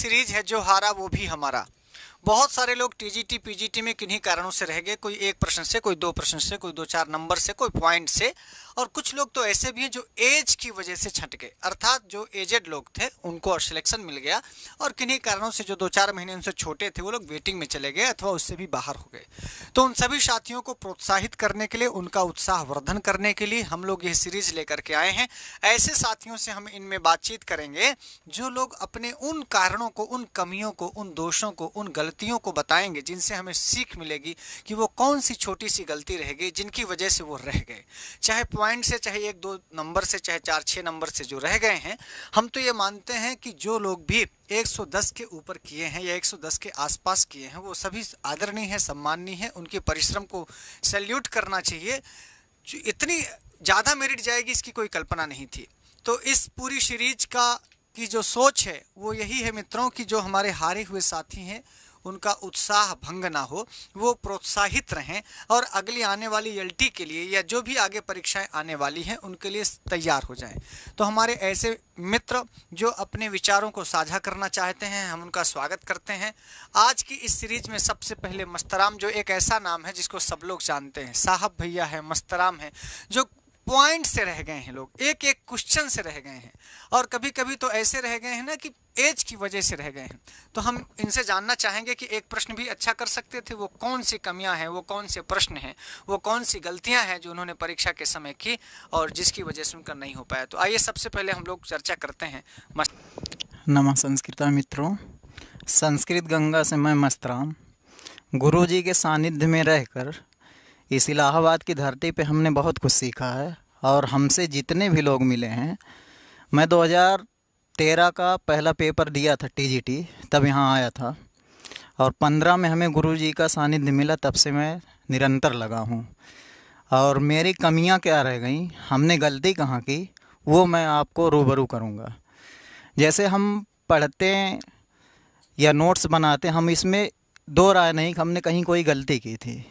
Series है जो हारा वो भी हमारा। बहुत सारे लोग टीजीटी पीजीटी में किन्हीं कारणों से रह गए, कोई एक प्रश्न से, कोई दो प्रश्न से, कोई दो चार नंबर से, कोई पॉइंट से, और कुछ लोग तो ऐसे भी हैं जो एज की वजह से छट गए, अर्थात जो एजेड लोग थे उनको सिलेक्शन मिल गया और किन्हीं कारणों से जो 2-4 महीने उनसे छोटे थे वो लोग वेटिंग में चले गए अथवा उससे भी बाहर हो गए। तो उन सभी साथियों को प्रोत्साहित करने के लिए, उनका उत्साह वर्धन करने के लिए हम लोग ये सीरीज लेकर के आए हैं। ऐसे साथियों से हम इनमें बातचीत करेंगे जो लोग अपने उन कारणों को, उन कमियों को, उन दोषों को, उन गलतियों को बताएंगे जिनसे हमें सीख मिलेगी कि वो कौन सी छोटी सी गलती रह गई जिनकी वजह से वो रह गए, चाहे पॉइंट से, चाहे 1-2 नंबर से, चाहे 4-6 नंबर से जो रह गए हैं। हम तो ये मानते हैं कि जो लोग भी 110 के ऊपर किए हैं या 110 के आसपास किए हैं वो सभी आदरणीय है, सम्माननीय है, उनके परिश्रम को सैल्यूट करना चाहिए। इतनी ज़्यादा मेरिट जाएगी इसकी कोई कल्पना नहीं थी। तो इस पूरी सीरीज की जो सोच है वो यही है मित्रों कि जो हमारे हारे हुए साथी हैं उनका उत्साह भंग ना हो, वो प्रोत्साहित रहें और अगली आने वाली एलटी के लिए या जो भी आगे परीक्षाएं आने वाली हैं उनके लिए तैयार हो जाएं। तो हमारे ऐसे मित्र जो अपने विचारों को साझा करना चाहते हैं, हम उनका स्वागत करते हैं। आज की इस सीरीज में सबसे पहले मस्तराम, जो एक ऐसा नाम है जिसको सब लोग जानते हैं, साहब भैया है, मस्तराम है, जो पॉइंट से रह गए हैं, लोग एक एक क्वेश्चन से रह गए हैं और कभी कभी तो ऐसे रह गए हैं ना कि एज की वजह से रह गए हैं। तो हम इनसे जानना चाहेंगे कि एक प्रश्न भी अच्छा कर सकते थे, वो कौन सी कमियां हैं, वो कौन से प्रश्न हैं, वो कौन सी गलतियां हैं जो उन्होंने परीक्षा के समय की और जिसकी वजह से उनका नहीं हो पाया। तो आइए सबसे पहले हम लोग चर्चा करते हैं। नमः संस्कृता मित्रों, संस्कृत गंगा से मैं मस्तराम, गुरु जी के सानिध्य में रहकर इस इलाहाबाद की धरती पे हमने बहुत कुछ सीखा है। और हमसे जितने भी लोग मिले हैं, मैं 2013 का पहला पेपर दिया था टीजीटी, तब यहाँ आया था और 15 में हमें गुरु जी का सानिध्य मिला, तब से मैं निरंतर लगा हूँ। और मेरी कमियाँ क्या रह गई, हमने गलती कहाँ की, वो मैं आपको रूबरू करूँगा। जैसे हम पढ़ते या नोट्स बनाते, हम इसमें दो राय नहीं कि हमने कहीं कोई गलती की थी,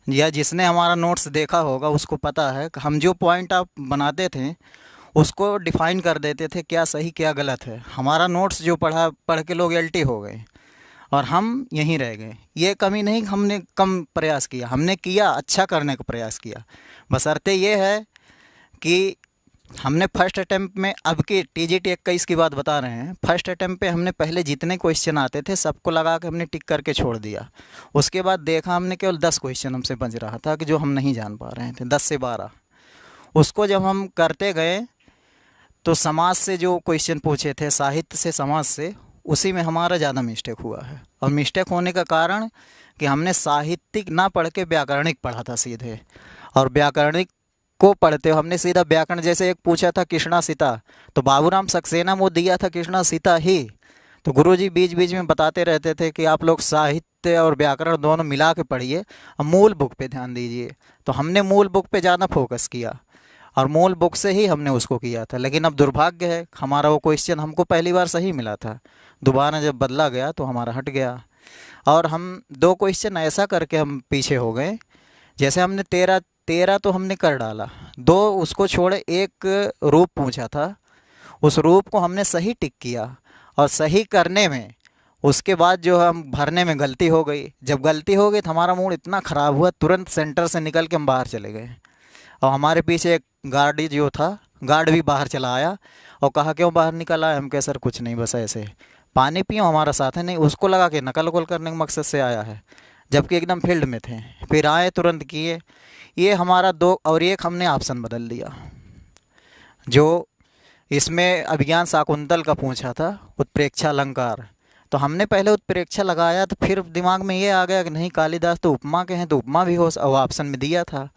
या जिसने हमारा नोट्स देखा होगा उसको पता है कि हम जो पॉइंट आप बनाते थे उसको डिफ़ाइन कर देते थे क्या सही क्या गलत है। हमारा नोट्स जो पढ़ के लोग एलटी हो गए और हम यहीं रह गए। ये कमी नहीं कि हमने कम प्रयास किया, हमने किया, अच्छा करने का प्रयास किया। बशर्ते ये है कि हमने फर्स्ट अटैम्प्ट में, अब की टीजीटी 21 की बात बता रहे हैं, फर्स्ट अटैम्प्ट पे हमने पहले जितने क्वेश्चन आते थे सबको लगा के हमने टिक करके छोड़ दिया। उसके बाद देखा हमने केवल 10 क्वेश्चन हमसे बच रहा था कि जो हम नहीं जान पा रहे थे, 10 से 12। उसको जब हम करते गए तो समाज से जो क्वेश्चन पूछे थे, साहित्य से, समाज से, उसी में हमारा ज़्यादा मिस्टेक हुआ है। और मिस्टेक होने का कारण कि हमने साहित्यिक ना पढ़ के व्याकरणिक पढ़ा था सीधे, और व्याकरणिक को पढ़ते हो हमने सीधा व्याकरण। जैसे एक पूछा था कृष्णा सीता, तो बाबूराम सक्सेना वो दिया था कृष्णा सीता ही। तो गुरुजी बीच बीच में बताते रहते थे कि आप लोग साहित्य और व्याकरण दोनों मिला के पढ़िए और मूल बुक पे ध्यान दीजिए। तो हमने मूल बुक पे ज़्यादा फोकस किया और मूल बुक से ही हमने उसको किया था। लेकिन अब दुर्भाग्य है, हमारा वो क्वेश्चन हमको पहली बार सही मिला था, दोबारा जब बदला गया तो हमारा हट गया। और हम 2 क्वेश्चन ऐसा करके हम पीछे हो गए। जैसे हमने 13 तो हमने कर डाला, 2 उसको छोड़े, एक रूप पूछा था, उस रूप को हमने सही टिक किया और सही करने में उसके बाद जो हम भरने में गलती हो गई। जब गलती हो गई तो हमारा मूड इतना ख़राब हुआ, तुरंत सेंटर से निकल के हम बाहर चले गए। और हमारे पीछे एक गार्ड जो था, गार्ड भी बाहर चला आया और कहा क्यों बाहर निकल आया। हम कहे सर कुछ नहीं, बस ऐसे पानी पियो, हमारा साथ है। नहीं, उसको लगा के नकल वकल करने के मकसद से आया है, जबकि एकदम फील्ड में थे। फिर आए, तुरंत किए। ये हमारा 2, और एक हमने ऑप्शन बदल दिया। जो इसमें अभिज्ञान शाकुंतल का पूछा था, उत्प्रेक्षा अलंकार, तो हमने पहले उत्प्रेक्षा लगाया, तो फिर दिमाग में ये आ गया कि नहीं कालिदास तो उपमा के हैं, तो उपमा भी हो, और ऑप्शन में दिया था।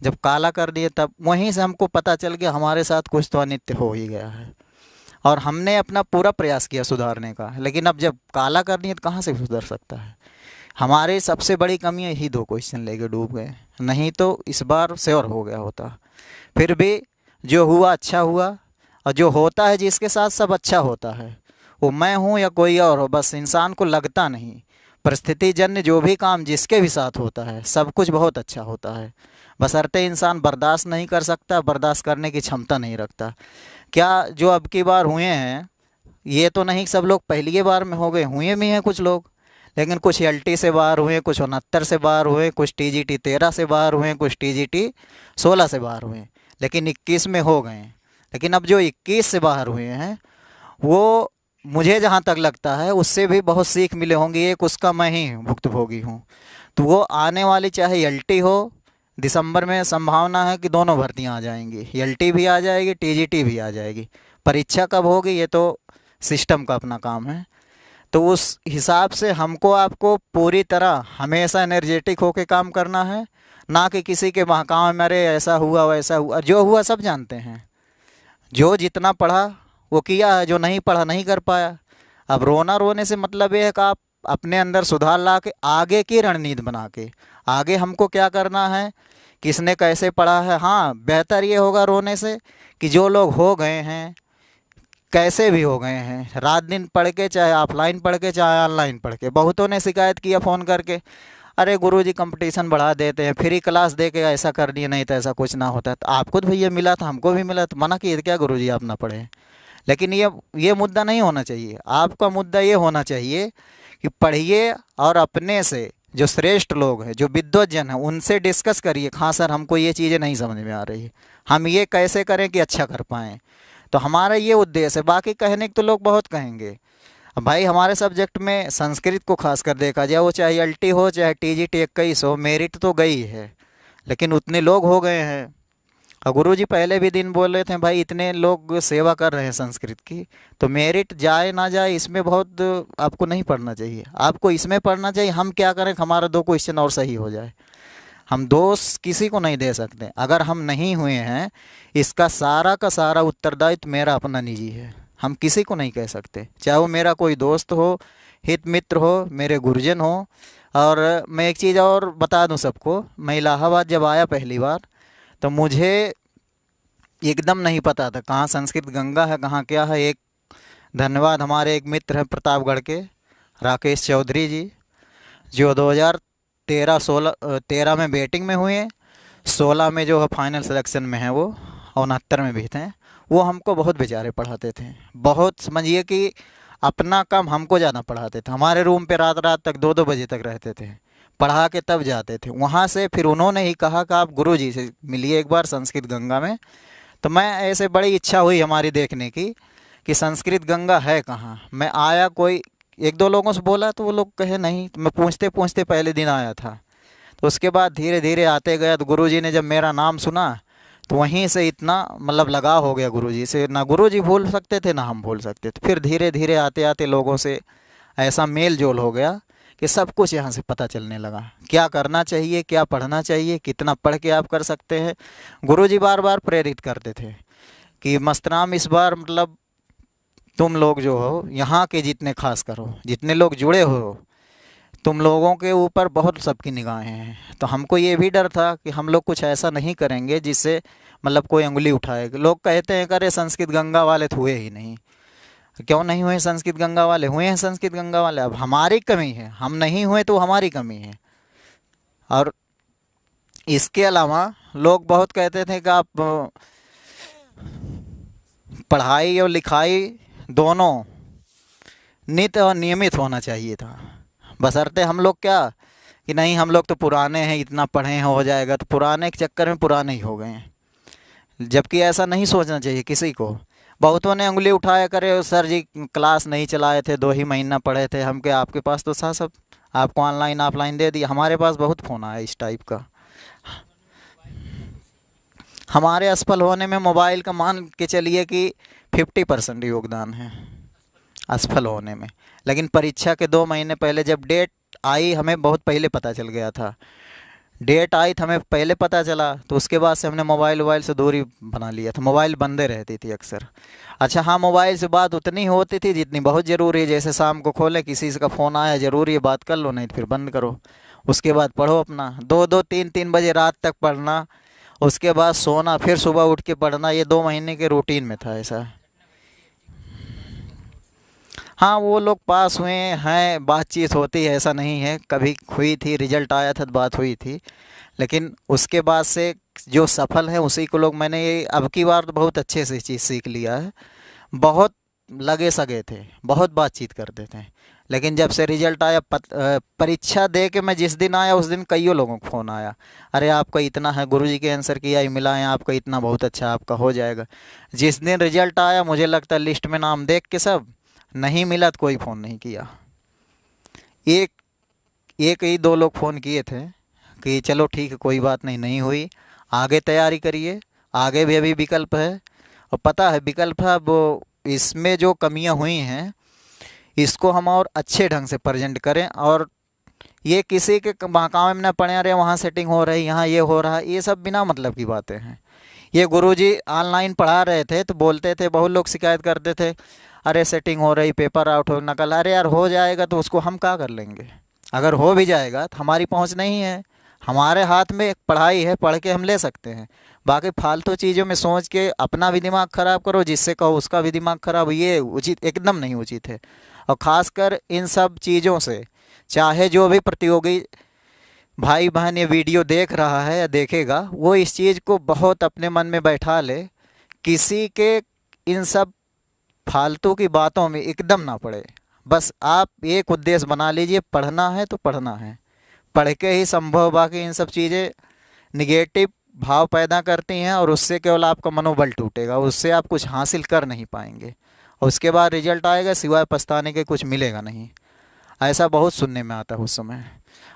जब काला कर दिए तब वहीं से हमको पता चल गया हमारे साथ कुछ तो अनित्य हो ही गया है। और हमने अपना पूरा प्रयास किया सुधारने का, लेकिन अब जब काला कर दिए तो कहाँ से सुधर सकता है। हमारी सबसे बड़ी कमी यही 2 क्वेश्चन लेके डूब गए, नहीं तो इस बार श्योर हो गया होता। फिर भी जो हुआ अच्छा हुआ, और जो होता है जिसके साथ सब अच्छा होता है, वो मैं हूँ या कोई और हो, बस इंसान को लगता नहीं। परिस्थिति जन्य जो भी काम जिसके भी साथ होता है सब कुछ बहुत अच्छा होता है, बशर्ते इंसान बर्दाश्त नहीं कर सकता, बर्दाश्त करने की क्षमता नहीं रखता। क्या जो अब की बार हुए हैं ये तो नहीं सब लोग पहली बार में हो गए, हुए भी हैं कुछ लोग, लेकिन कुछ एलटी से बाहर हुए, कुछ 69 से बाहर हुए, कुछ टीजीटी 13 से बाहर हुए, कुछ टीजीटी 16 से बाहर हुए, लेकिन 21 में हो गए। लेकिन अब जो 21 से बाहर हुए हैं वो मुझे जहाँ तक लगता है उससे भी बहुत सीख मिले होंगी। एक उसका मैं ही भुक्तभोगी हूँ। तो वो आने वाली चाहे एलटी हो, दिसंबर में संभावना है कि दोनों भर्तियाँ आ जाएंगी, एलटी भी आ जाएगी, टीजीटी भी आ जाएगी। परीक्षा कब होगी ये तो सिस्टम का अपना काम है। तो उस हिसाब से हमको आपको पूरी तरह हमेशा एनर्जेटिक होके काम करना है, ना कि किसी के बहकावे में अरे ऐसा हुआ वैसा हुआ। जो हुआ सब जानते हैं, जो जितना पढ़ा वो किया है, जो नहीं पढ़ा नहीं कर पाया। अब रोना रोने से मतलब ये है कि आप अपने अंदर सुधार ला के आगे की रणनीति बना के आगे हमको क्या करना है, किसने कैसे पढ़ा है। हाँ, बेहतर ये होगा रोने से कि जो लोग हो गए हैं, कैसे भी हो गए हैं, रात दिन पढ़ के, चाहे ऑफलाइन पढ़ के चाहे ऑनलाइन पढ़ के। बहुतों ने शिकायत किया फ़ोन करके, अरे गुरुजी कंपटीशन बढ़ा देते हैं, फ्री क्लास दे के ऐसा कर दिए, नहीं तो ऐसा कुछ ना होता। तो आपको तो भैया मिला था, हमको भी मिला, तो मना किए क्या गुरुजी आप ना पढ़े। लेकिन ये मुद्दा नहीं होना चाहिए। आपका मुद्दा ये होना चाहिए कि पढ़िए और अपने से जो श्रेष्ठ लोग हैं, जो विद्वजन हैं, उनसे डिस्कस करिए। हाँ सर, हमको ये चीज़ें नहीं समझ में आ रही है, हम ये कैसे करें कि अच्छा कर पाएँ। तो हमारा ये उद्देश्य है। बाकी कहने के तो लोग बहुत कहेंगे। अब भाई हमारे सब्जेक्ट में संस्कृत को खास कर देखा जाए, वो चाहे एलटी हो चाहे टीजीटी 21 हो, मेरिट तो गई है, लेकिन उतने लोग हो गए हैं। और गुरुजी पहले भी दिन बोल रहे थे भाई इतने लोग सेवा कर रहे हैं संस्कृत की, तो मेरिट जाए ना जाए इसमें बहुत आपको नहीं पढ़ना चाहिए, आपको इसमें पढ़ना चाहिए हम क्या करें कि हमारा 2 क्वेश्चन और सही हो जाए। हम दोष किसी को नहीं दे सकते। अगर हम नहीं हुए हैं, इसका सारा का सारा उत्तरदायित्व मेरा अपना निजी है, हम किसी को नहीं कह सकते, चाहे वो मेरा कोई दोस्त हो, हित मित्र हो, मेरे गुरुजन हो। और मैं एक चीज़ और बता दूं सबको, मैं इलाहाबाद जब आया पहली बार तो मुझे एकदम नहीं पता था कहाँ संस्कृत गंगा है, कहाँ क्या है। एक धन्यवाद हमारे एक मित्र हैं प्रतापगढ़ के, राकेश चौधरी जी, जो 2013 में बैटिंग में हुए, 16 में जो है फाइनल सिलेक्शन में है वो, और 69 में भी थे। वो हमको बहुत बेचारे पढ़ाते थे, बहुत समझिए कि अपना काम हमको ज़्यादा पढ़ाते थे। हमारे रूम पे रात रात तक 2-2 बजे तक रहते थे, पढ़ा के तब जाते थे। वहाँ से फिर उन्होंने ही कहा कि आप गुरुजी से मिलिए एक बार संस्कृत गंगा में। तो मैं ऐसे बड़ी इच्छा हुई हमारी देखने की कि संस्कृत गंगा है कहाँ। मैं आया, कोई 1-2 लोगों से बोला तो वो लोग कहे नहीं। तो मैं पूछते पूछते पहले दिन आया था, तो उसके बाद धीरे धीरे आते गया। तो गुरुजी ने जब मेरा नाम सुना तो वहीं से इतना मतलब लगाव हो गया गुरुजी से, ना गुरुजी भूल सकते थे ना हम भूल सकते थे। फिर धीरे धीरे आते आते लोगों से ऐसा मेल जोल हो गया कि सब कुछ यहाँ से पता चलने लगा, क्या करना चाहिए, क्या पढ़ना चाहिए, कितना पढ़ के आप कर सकते हैं। गुरुजी बार बार प्रेरित करते थे कि मस्तराम इस बार मतलब तुम लोग जो हो यहाँ के, जितने खास करो जितने लोग जुड़े हो, तुम लोगों के ऊपर बहुत सबकी निगाहें हैं। तो हमको ये भी डर था कि हम लोग कुछ ऐसा नहीं करेंगे जिससे मतलब कोई उंगली उठाए। लोग कहते हैं कि अरे संस्कृत गंगा वाले तो हुए ही नहीं। क्यों नहीं हुए संस्कृत गंगा वाले? हुए हैं संस्कृत गंगा वाले। अब हमारी कमी है, हम नहीं हुए तो हमारी कमी है। और इसके अलावा लोग बहुत कहते थे कि आप पढ़ाई और लिखाई दोनों नित और नियमित होना चाहिए था। बशर्ते हम लोग क्या कि नहीं हम लोग तो पुराने हैं, इतना पढ़े हैं हो जाएगा, तो पुराने के चक्कर में पुराने ही हो गए हैं। जबकि ऐसा नहीं सोचना चाहिए किसी को। बहुतों ने उंगली उठाया करे, सर जी क्लास नहीं चलाए थे, 2 ही महीना पढ़े थे हम। के आपके पास तो था सब, आपको ऑनलाइन ऑफलाइन दे दिया। हमारे पास बहुत फ़ोन आया इस टाइप का। हमारे असफल होने में मोबाइल का मान के चलिए कि 50% योगदान है असफल होने में। लेकिन परीक्षा के 2 महीने पहले जब डेट आई, हमें बहुत पहले पता चल गया था। डेट आई तो हमें पहले पता चला, तो उसके बाद से हमने मोबाइल से दूरी बना लिया था। मोबाइल बंदे रहती थी अक्सर। अच्छा हाँ, मोबाइल से बात उतनी होती थी जितनी बहुत ज़रूरी है। जैसे शाम को खोले, किसी का फ़ोन आया ज़रूरी है, बात कर लो, नहीं तो फिर बंद करो। उसके बाद पढ़ो अपना 2-2 3-3 बजे रात तक पढ़ना, उसके बाद सोना, फिर सुबह उठ के पढ़ना। ये 2 महीने के रूटीन में था ऐसा। हाँ, वो लोग पास हुए हैं, बातचीत होती है, ऐसा नहीं है। कभी हुई थी, रिजल्ट आया था तो बात हुई थी। लेकिन उसके बाद से जो सफल है उसी को लोग, मैंने ये अब की बार तो बहुत अच्छे से चीज़ सीख लिया है। बहुत लगे सगे थे, बहुत बातचीत करते थे। लेकिन जब से रिजल्ट आया, परीक्षा दे के मैं जिस दिन आया उस दिन कईयों लोगों को फ़ोन आया, अरे आपका इतना है, गुरुजी के आंसर किया ही मिला है आपका इतना, बहुत अच्छा, आपका हो जाएगा। जिस दिन रिजल्ट आया मुझे लगता है लिस्ट में नाम देख के सब नहीं मिला तो कोई फ़ोन नहीं किया। एक एक ही दो लोग फ़ोन किए थे कि चलो ठीक है कोई बात नहीं, नहीं हुई, आगे तैयारी करिए, आगे भी अभी विकल्प है। और पता है विकल्प है, वो इसमें जो कमियां हुई हैं इसको हम और अच्छे ढंग से प्रेजेंट करें, और ये किसी के काम में न पड़े, अरे वहाँ सेटिंग हो रही, यहाँ ये हो रहा है, ये सब बिना मतलब की बातें हैं। ये गुरुजी ऑनलाइन पढ़ा रहे थे तो बोलते थे, बहुत लोग शिकायत करते थे, अरे सेटिंग हो रही, पेपर आउट हो, नकल, अरे यार हो जाएगा तो उसको हम क्या कर लेंगे, अगर हो भी जाएगा तो हमारी पहुंच नहीं है, हमारे हाथ में पढ़ाई है, पढ़ के हम ले सकते हैं। बाकी फालतू चीज़ों में सोच के अपना भी दिमाग ख़राब करो, जिससे कहो उसका भी दिमाग ख़राब, ये उचित एकदम नहीं उचित है। और ख़ासकर इन सब चीज़ों से चाहे जो भी प्रतियोगी भाई बहन ये वीडियो देख रहा है या देखेगा, वो इस चीज़ को बहुत अपने मन में बैठा ले, किसी के इन सब फालतू की बातों में एकदम ना पड़े। बस आप एक उद्देश्य बना लीजिए, पढ़ना है तो पढ़ना है, पढ़ के ही संभव, बाकी इन सब चीज़ें निगेटिव भाव पैदा करती हैं और उससे केवल आपका मनोबल टूटेगा, उससे आप कुछ हासिल कर नहीं पाएंगे, और उसके बाद रिजल्ट आएगा सिवाय पछताने के कुछ मिलेगा नहीं। ऐसा बहुत सुनने में आता है उस समय।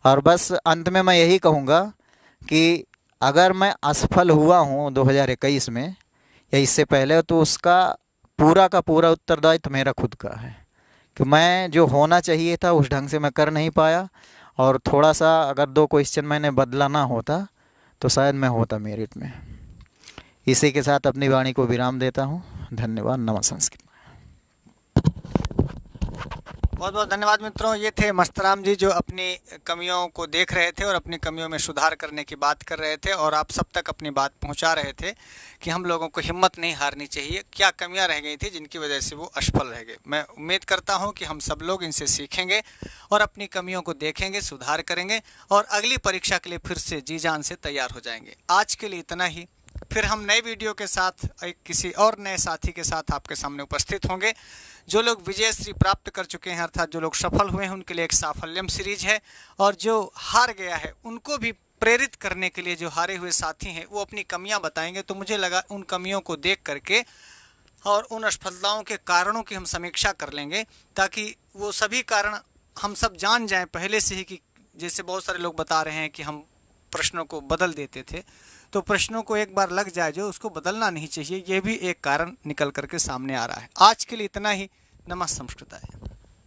और बस अंत में मैं यही कहूँगा कि अगर मैं असफल हुआ हूँ 2021 में या इससे पहले, तो उसका पूरा का पूरा उत्तरदायित्व मेरा खुद का है कि मैं जो होना चाहिए था उस ढंग से मैं कर नहीं पाया, और थोड़ा सा अगर 2 क्वेश्चन मैंने बदला ना होता तो शायद मैं होता मेरिट में। इसी के साथ अपनी वाणी को विराम देता हूँ। धन्यवाद। नमः संस्कृत। बहुत बहुत धन्यवाद मित्रों। ये थे मस्तराम जी जो अपनी कमियों को देख रहे थे और अपनी कमियों में सुधार करने की बात कर रहे थे, और आप सब तक अपनी बात पहुंचा रहे थे कि हम लोगों को हिम्मत नहीं हारनी चाहिए, क्या कमियां रह गई थी जिनकी वजह से वो असफल रह गए। मैं उम्मीद करता हूं कि हम सब लोग इनसे सीखेंगे और अपनी कमियों को देखेंगे, सुधार करेंगे और अगली परीक्षा के लिए फिर से जी जान से तैयार हो जाएंगे। आज के लिए इतना ही, फिर हम नए वीडियो के साथ एक किसी और नए साथी के साथ आपके सामने उपस्थित होंगे। जो लोग विजयश्री प्राप्त कर चुके हैं, अर्थात जो लोग सफल हुए हैं, उनके लिए एक साफल्यम सीरीज है, और जो हार गया है उनको भी प्रेरित करने के लिए जो हारे हुए साथी हैं वो अपनी कमियां बताएंगे। तो मुझे लगा उन कमियों को देख करके और उन असफलताओं के कारणों की हम समीक्षा कर लेंगे, ताकि वो सभी कारण हम सब जान जाएं पहले से ही कि जैसे बहुत सारे लोग बता रहे हैं कि हम प्रश्नों को बदल देते थे, तो प्रश्नों को एक बार लग जाए जो उसको बदलना नहीं चाहिए, ये भी एक कारण निकल करके सामने आ रहा है। आज के लिए इतना ही। नमः संस्कृताय।